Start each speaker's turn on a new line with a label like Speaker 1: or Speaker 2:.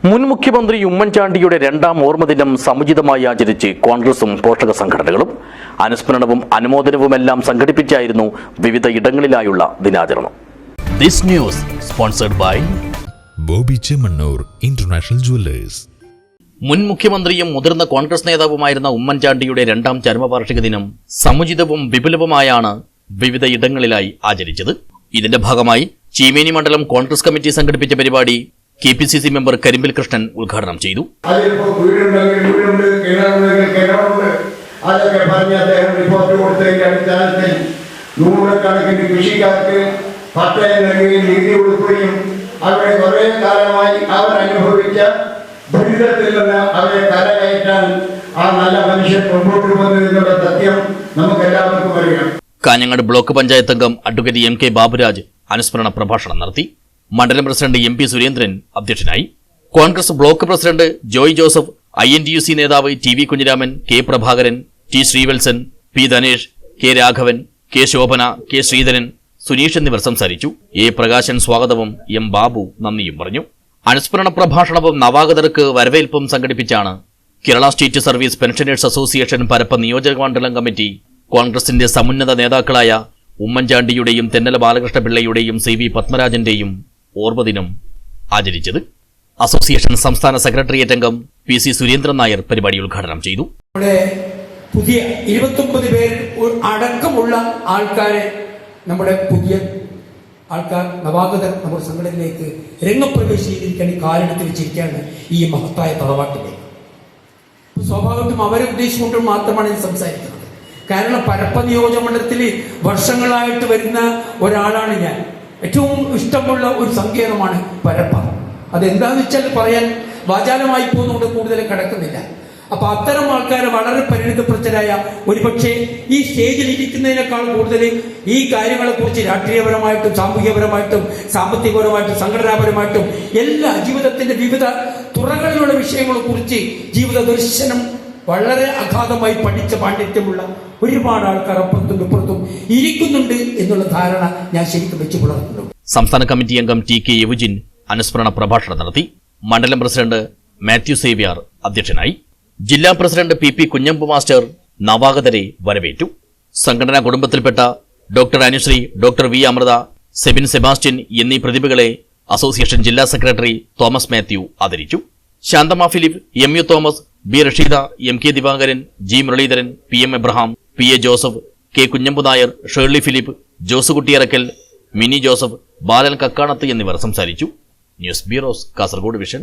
Speaker 1: മുൻ മുഖ്യമന്ത്രി ഉമ്മൻചാണ്ടിയുടെ രണ്ടാം ഓർമ്മദിനം സമുചിതമായി ആചരിച്ച് കോൺഗ്രസും പോഷക സംഘടനകളും അനുസ്മരണവും അനുമോദനവുമെല്ലാം സംഘടിപ്പിച്ചായിരുന്നു വിവിധ ഇടങ്ങളിലായുള്ള ദിനാചരണം.
Speaker 2: This news sponsored by
Speaker 3: Boby Chemmanur international jewellers.
Speaker 2: മുൻ മുഖ്യമന്ത്രിയും മുതിർന്ന കോൺഗ്രസ് നേതാവുമായിരുന്ന ഉമ്മൻചാണ്ടിയുടെ രണ്ടാം ചരമവാർഷിക ദിനം സമുചിതവും വിപുലവുമായാണ് വിവിധ ഇടങ്ങളിലായി ആചരിച്ചത്. ഇതിന്റെ ഭാഗമായി ചീമേനി മണ്ഡലം കോൺഗ്രസ് കമ്മിറ്റി സംഘടിപ്പിച്ച പരിപാടി KPCC മെമ്പർ കരിമ്പിൽ കൃഷ്ണൻ ഉദ്ഘാടനം ചെയ്തു.
Speaker 4: നൂറുകണക്കിന് കൃഷിക്കാർക്ക് പട്ടയം നൽകുകയും നീതി കൊടുക്കുകയും അവരെ കുറെ കാലമായി അവർ അനുഭവിച്ച ദുരിതത്തിൽ നിന്ന് അവരെ കരകയറ്റാൻ ആ നല്ല മനുഷ്യൻ മുമ്പോട്ട് പോകുന്നതിനുള്ള സത്യം നമുക്ക് എല്ലാവർക്കും അറിയാം.
Speaker 2: കാഞ്ഞങ്ങാട് ബ്ലോക്ക് പഞ്ചായത്ത് അംഗം അഡ്വക്കേറ്റ് MK ബാബുരാജ് അനുസ്മരണ പ്രഭാഷണം നടത്തി. മണ്ഡലം പ്രസിഡന്റ് MP സുരേന്ദ്രൻ അധ്യക്ഷനായി. Congress block president Joy Joseph, INTUC നേതാവ് TV Kunhiraman, K Prabhakaran, T Sreevalsan, P Dhanesh, K Raghavan, K Shobhana, K Sreedharan, Suneesh എന്നിവർ സംസാരിച്ചു. A പ്രകാശൻ സ്വാഗതവും M ബാബു നന്ദിയും പറഞ്ഞു. അനുസ്മരണ പ്രഭാഷണവും നവാഗതർക്ക് വരവേൽപ്പും സംഘടിപ്പിച്ചാണ് Kerala state service pensioners association Parappa നിയോജക മണ്ഡലം കമ്മിറ്റി കോൺഗ്രസിന്റെ സമുന്നത നേതാക്കളായ ഉമ്മൻചാണ്ടിയുടെയും തെന്നല ബാലകൃഷ്ണപിള്ളയുടെയും CV പത്മരാജന്റെയും ഓർമ്മദിനം ആചരിച്ചത്. അസോസിയേഷൻ സംസ്ഥാന സെക്രട്ടേറിയറ്റ് അംഗം PC സുരേന്ദ്രൻ നായർ പരിപാടി ഉദ്ഘാടനം ചെയ്തു.
Speaker 5: പുതിയ 29 പേർ അടക്കമുള്ള ആൾക്കാരെ നമ്മുടെ പുതിയ ആൾക്കാർ നവാഗതർ നമ്മുടെ സംഘടനയിലേക്ക് രംഗപ്രവേശിക്കാൻ കാലെടുത്ത് വെച്ചിരിക്കുകയാണ് ഈ മഹത്തായ തറവാട്ടിലേക്ക്. സ്വാഭാവികമായിട്ടും അവരെ ഉദ്ദേശിച്ചുകൊണ്ട് മാത്രമാണ് ഞാൻ സംസാരിക്കുന്നത്. കാരണം പരപ്പ നിയോജകമണ്ഡലത്തിൽ വർഷങ്ങളായിട്ട് വരുന്ന ഒരാളാണ് ഞാൻ. ഏറ്റവും ഇഷ്ടമുള്ള ഒരു സങ്കേതമാണ് പരപ്പ. അതെന്താന്ന് വെച്ചാൽ പറയാൻ വാചാലമായി പോകുന്നതുകൊണ്ട് കൂടുതൽ കിടക്കുന്നില്ല. അപ്പൊ അത്തരം ആൾക്കാരെ വളരെ പരിണിതപ്രചരായ ഒരുപക്ഷെ ഈ സ്റ്റേജിൽ ഇരിക്കുന്നതിനേക്കാൾ കൂടുതൽ ഈ കാര്യങ്ങളെ കുറിച്ച് രാഷ്ട്രീയപരമായിട്ടും സാമൂഹ്യപരമായിട്ടും സാമ്പത്തികപരമായിട്ടും സംഘടനാപരമായിട്ടും എല്ലാ ജീവിതത്തിന്റെ വിവിധ തുറകളിലുള്ള വിഷയങ്ങളെ കുറിച്ച് ജീവിത ദർശനം വളരെ അഗാധമായി പഠിച്ച പാണ്ഡിത്യമുള്ള ഒരുപാട് ആൾക്കാർ അപ്പുറത്തും ഇപ്പുറത്തും ഇരിക്കുന്നുണ്ട് എന്നുള്ള ധാരണ ഞാൻ ശരിക്കും വെച്ച് പുലർത്തുന്നു.
Speaker 2: സംസ്ഥാന കമ്മിറ്റി അംഗം TK യവുജിൻ അനുസ്മരണ പ്രഭാഷണം നടത്തി. മണ്ഡലം പ്രസിഡന്റ് മാത്യു സേവ്യാർ അധ്യക്ഷനായി. ജില്ലാ പ്രസിഡന്റ് PP കുഞ്ഞമ്പു മാസ്റ്റർ നവാഗതരെ വരവേറ്റു. സംഘടനാ കുടുംബത്തിൽപ്പെട്ട doctor Anusree, doctor V Amrutha, Sebin Sebastian എന്നീ പ്രതിഭകളെ അസോസിയേഷൻ ജില്ലാ സെക്രട്ടറി തോമസ് മാത്യു ആദരിച്ചു. Shanthama Philip, MU Thomas, B Rasheeda, MK Divakaran, G Muraleedharan, PM Abraham, PA Joseph, K Kunhambu Nair, Shirley Philip, Josekuttyarakkal, Mini Joseph, Balan Kakkanath എന്നിവർ സംസാരിച്ചു. News bureau, Kasaragod vision.